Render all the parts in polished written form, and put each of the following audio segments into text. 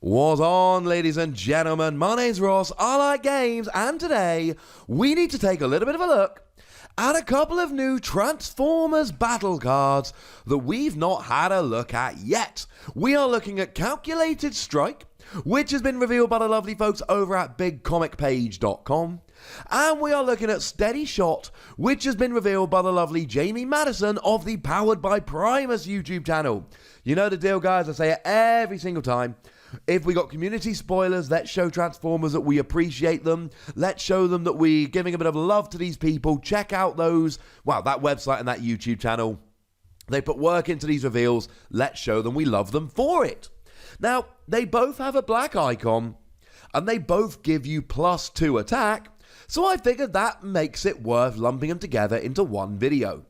What's on, ladies and gentlemen? My name's Ross, I like games, and today we need to take a little bit of a look at a couple of new Transformers battle cards that we've not had a look at yet. We are looking at Calculated Strike, which has been revealed by the lovely folks over at bigcomicpage.com. And we are looking at Steady Shot, which has been revealed by the lovely Jamie Madison of the Powered by Primus YouTube channel. You know the deal, guys, I say it every single time. If we got community spoilers, let's show Transformers that we appreciate them. Let's show them that we're giving a bit of love to these people. Check out those, well, that website and that YouTube channel. They put work into these reveals. Let's show them we love them for it. Now, they both have a black icon, and they both give you +2 attack, so I figured that makes it worth lumping them together into one video.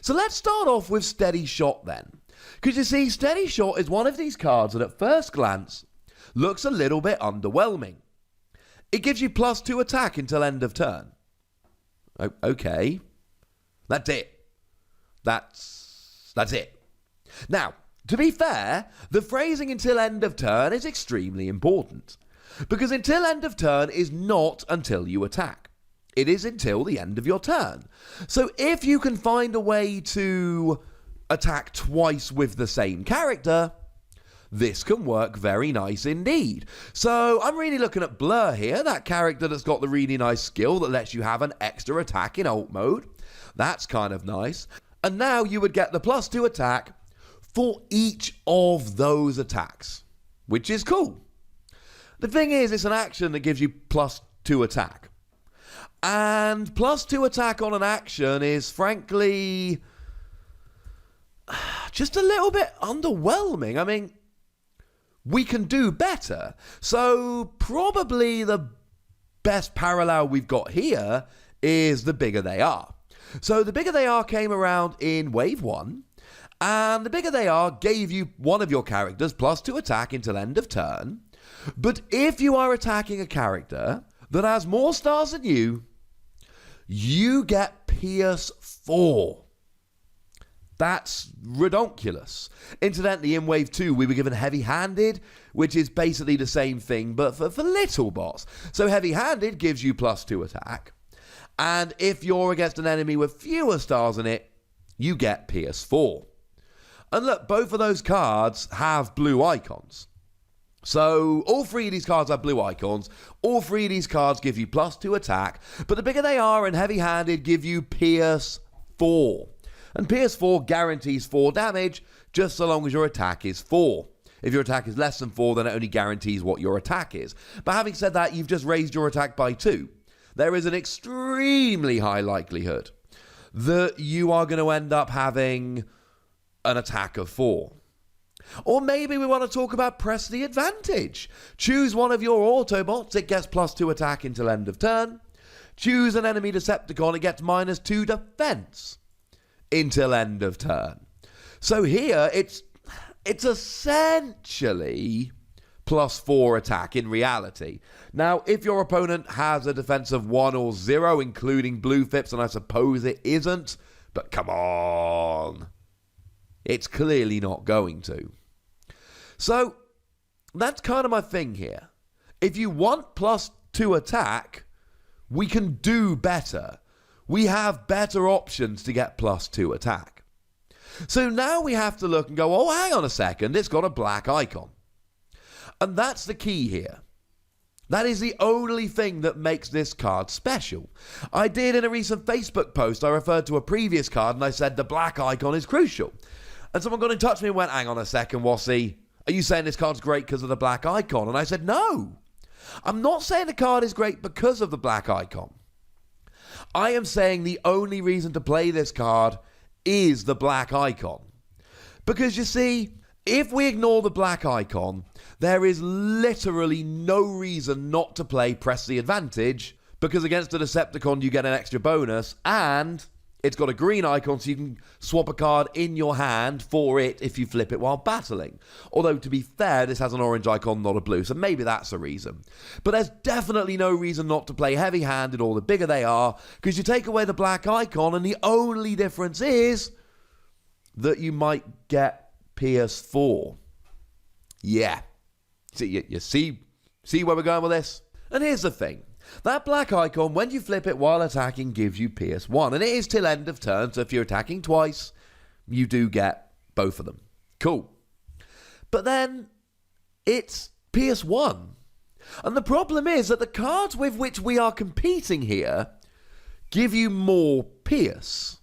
So let's start off with Steady Shot then. Because you see, Steady Shot is one of these cards that at first glance looks a little bit underwhelming. It gives you +2 attack until end of turn. Okay. That's it. That's it. Now, to be fair, the phrasing until end of turn is extremely important. Because until end of turn is not until you attack. It is until the end of your turn. So if you can find a way to attack twice with the same character, this can work very nice indeed. So I'm really looking at Blur here, that character that's got the really nice skill that lets you have an extra attack in alt mode. That's kind of nice. And now you would get the +2 attack for each of those attacks, which is cool. The thing is, it's an action that gives you +2 attack. And +2 attack on an action is frankly just a little bit underwhelming. I mean, we can do better. So probably the best parallel we've got here is The Bigger They Are. So The Bigger They Are came around in Wave 1, and The Bigger They Are gave you one of your characters +2 attack until end of turn. But if you are attacking a character that has more stars than you get Pierce 4. That's redonkulous. Incidentally, in Wave 2, we were given Heavy-Handed, which is basically the same thing, but for little bots. So Heavy-Handed gives you +2 attack. And if you're against an enemy with fewer stars in it, you get Pierce 4. And look, both of those cards have blue icons. So all three of these cards have blue icons. All three of these cards give you +2 attack. But The Bigger They Are and Heavy-Handed give you Pierce 4. And Pierce 4 guarantees 4 damage, just so long as your attack is 4. If your attack is less than 4, then it only guarantees what your attack is. But having said that, you've just raised your attack by 2. There is an extremely high likelihood that you are going to end up having an attack of 4. Or maybe we want to talk about Press the Advantage. Choose one of your Autobots, it gets +2 attack until end of turn. Choose an enemy Decepticon, it gets -2 defense until end of turn. So here, it's essentially +4 attack in reality. Now, if your opponent has a defense of 1 or 0, including blue fips, and I suppose it isn't, but come on, it's clearly not going to. So, that's kind of my thing here. If you want +2 attack, we can do better. We have better options to get +2 attack. So now we have to look and go, oh, hang on a second, it's got a black icon. And that's the key here. That is the only thing that makes this card special. I did in a recent Facebook post, I referred to a previous card and I said the black icon is crucial. And someone got in touch with me and went, hang on a second, Wossy, are you saying this card's great because of the black icon? And I said, no. I'm not saying the card is great because of the black icon. I am saying the only reason to play this card is the black icon. Because you see, if we ignore the black icon, there is literally no reason not to play Press the Advantage, because against a Decepticon you get an extra bonus, and it's got a green icon so you can swap a card in your hand for it if you flip it while battling. Although, to be fair, this has an orange icon, not a blue, so maybe that's a reason. But there's definitely no reason not to play Heavy-Handed or The Bigger They Are, because you take away the black icon and the only difference is that you might get PS4. Yeah. You see where we're going with this? And here's the thing. That black icon, when you flip it while attacking, gives you Pierce 1. And it is till end of turn, so if you're attacking twice, you do get both of them. Cool. But then, it's Pierce 1. And the problem is that the cards with which we are competing here give you more Pierce.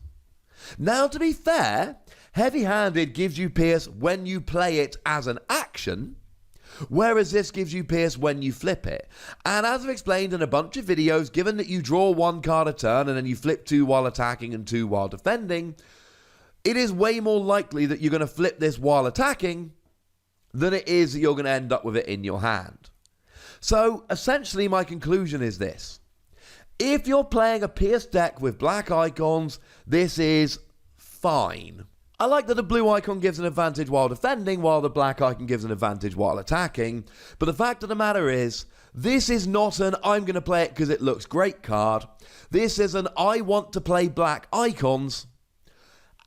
Now, to be fair, Heavy-Handed gives you Pierce when you play it as an action, whereas this gives you Pierce when you flip it. And as I've explained in a bunch of videos, given that you draw 1 card a turn and then you flip 2 while attacking and 2 while defending, it is way more likely that you're going to flip this while attacking than it is that you're going to end up with it in your hand. So, essentially, my conclusion is this. If you're playing a Pierce deck with black icons, this is fine. I like that the blue icon gives an advantage while defending, while the black icon gives an advantage while attacking. But the fact of the matter is, this is not an I'm going to play it because it looks great card. This is an I want to play black icons.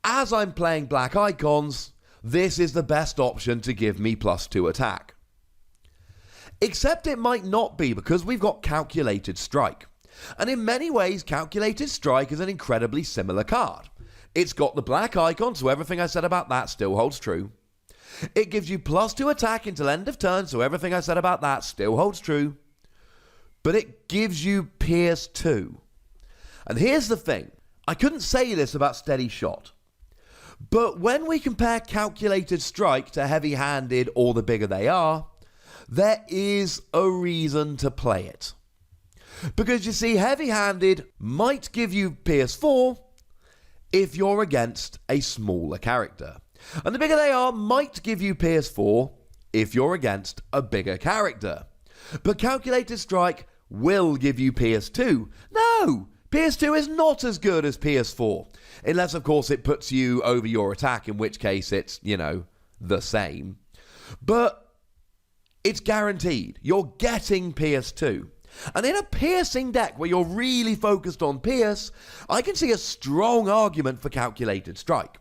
As I'm playing black icons, this is the best option to give me +2 attack. Except it might not be, because we've got Calculated Strike. And in many ways, Calculated Strike is an incredibly similar card. It's got the black icon, so everything I said about that still holds true. It gives you +2 attack until end of turn, so everything I said about that still holds true. But it gives you Pierce 2. And here's the thing. I couldn't say this about Steady Shot. But when we compare Calculated Strike to Heavy-Handed or the bigger they are, there is a reason to play it. Because you see, Heavy-Handed might give you Pierce 4 if you're against a smaller character. And the bigger they are might give you Pierce 4 if you're against a bigger character. But Calculated Strike will give you Pierce 2. No! Pierce 2 is not as good as Pierce 4. Unless, of course, it puts you over your attack, in which case it's, the same. But it's guaranteed. You're getting Pierce 2. And in a piercing deck where you're really focused on Pierce, I can see a strong argument for Calculated Strike.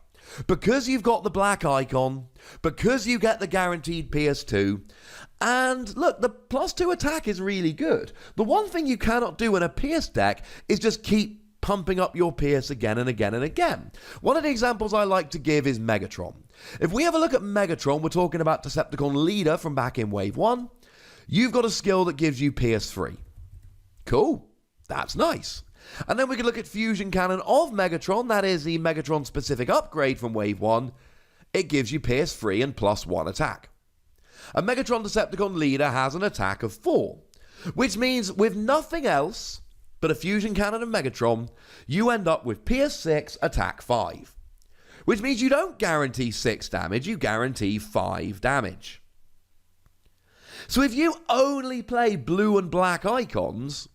Because you've got the black icon, because you get the guaranteed Pierce 2, and look, the +2 attack is really good. The one thing you cannot do in a Pierce deck is just keep pumping up your Pierce again and again and again. One of the examples I like to give is Megatron. If we have a look at Megatron, we're talking about Decepticon Leader from back in Wave 1. You've got a skill that gives you Pierce 3. Cool. That's nice. And then we can look at Fusion Cannon of Megatron. That is the Megatron specific upgrade from Wave 1. It gives you Pierce 3 and +1 attack. A Megatron Decepticon Leader has an attack of 4. Which means with nothing else but a Fusion Cannon of Megatron, you end up with Pierce 6, attack 5. Which means you don't guarantee 6 damage, you guarantee 5 damage. So if you only play blue and black icons,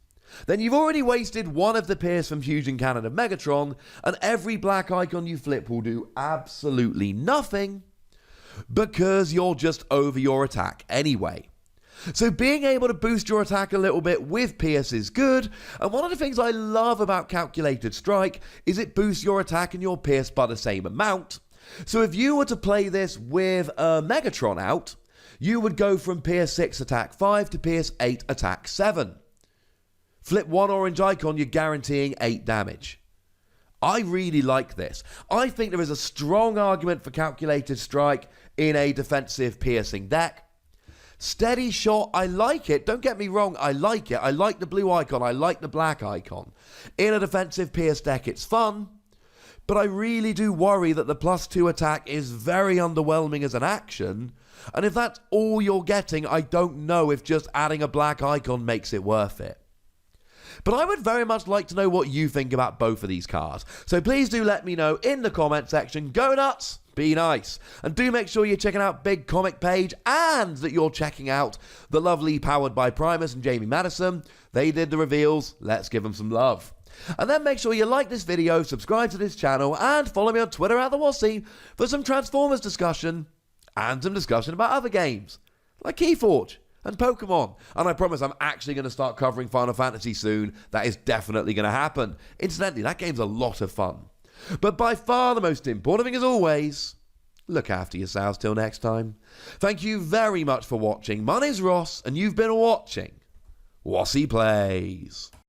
then you've already wasted one of the Pierce from Fusion Cannon of Megatron, and every black icon you flip will do absolutely nothing because you're just over your attack anyway. So being able to boost your attack a little bit with Pierce is good, and one of the things I love about Calculated Strike is it boosts your attack and your Pierce by the same amount. So if you were to play this with a Megatron out, you would go from Pierce 6 attack 5 to Pierce 8 attack 7. Flip one orange icon, you're guaranteeing 8 damage. I really like this. I think there is a strong argument for Calculated Strike in a defensive piercing deck. Steady Shot, I like it. Don't get me wrong, I like it. I like the blue icon, I like the black icon. In a defensive pierce deck, it's fun. But I really do worry that the +2 attack is very underwhelming as an action. And if that's all you're getting, I don't know if just adding a black icon makes it worth it. But I would very much like to know what you think about both of these cards. So please do let me know in the comment section. Go nuts, be nice. And do make sure you're checking out Big Comic Page and that you're checking out the lovely Powered by Primus and Jamie Madison. They did the reveals. Let's give them some love. And then make sure you like this video, subscribe to this channel, and follow me on Twitter at the Wossy for some Transformers discussion and some discussion about other games like Keyforge and Pokemon. And I promise I'm actually going to start covering Final Fantasy soon. That is definitely going to happen. Incidentally, that game's a lot of fun. But by far the most important thing, as always, look after yourselves till next time. Thank you very much for watching. My name's Ross, and you've been watching Wossy Plays.